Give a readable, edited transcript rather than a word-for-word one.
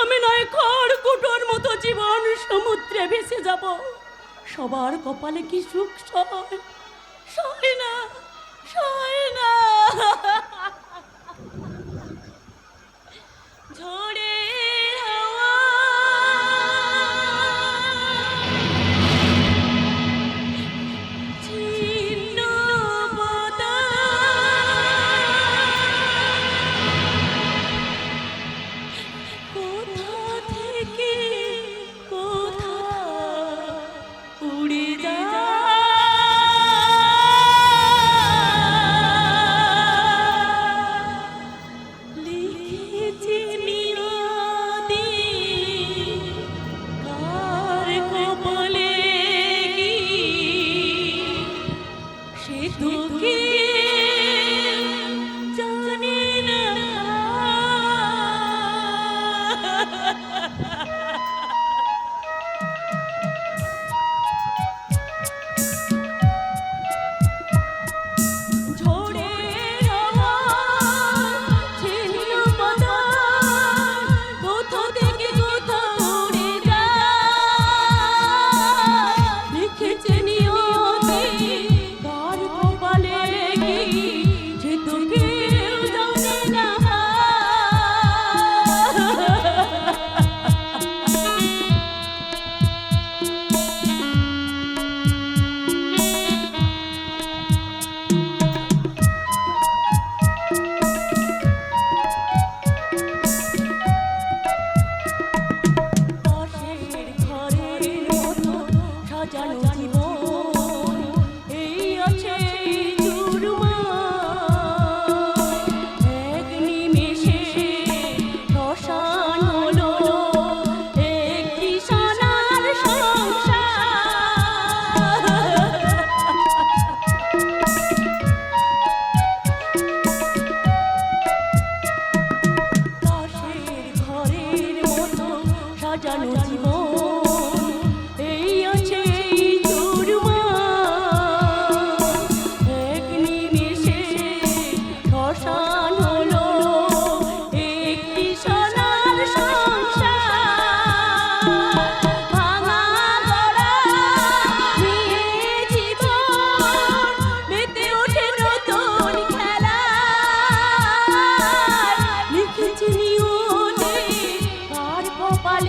আমি নয় খড়কুটোর মতো জীবন সমুদ্রে ভেসে যাব। সবার কপালে কি সুখ সয়, সয় না, সয় না। ঝড়ে হাওয়া ছিন্ন কোথা থেকে কোথা উড়ে লিখেছি নিয়তি কার কপালে কি সে তো কে জানে না। ঝড়ের হাওয়া ছিন্ন বাতাস কোথা থেকে কোথা উড়ে যায়। লিখেছে নিয়তি কার কপালে কি সে তো কেউ জানে না। পাশের ঘরের মতো সাজানো জীবন এই আছে চুরমার। এক নিমেষে শ্মশান হলো একটি সোনার সংসার। পাশের ঘরের মতো সাজানো জীবন এই আছে চুরমার। এক নিমেষে শ্মশান হলো একটি সোনার সংসার। ভাঙা গড়া নিয়ে জীবন মেতে ওঠে নতুন খেলায়। লিখেছি নিয়তি কার কপালে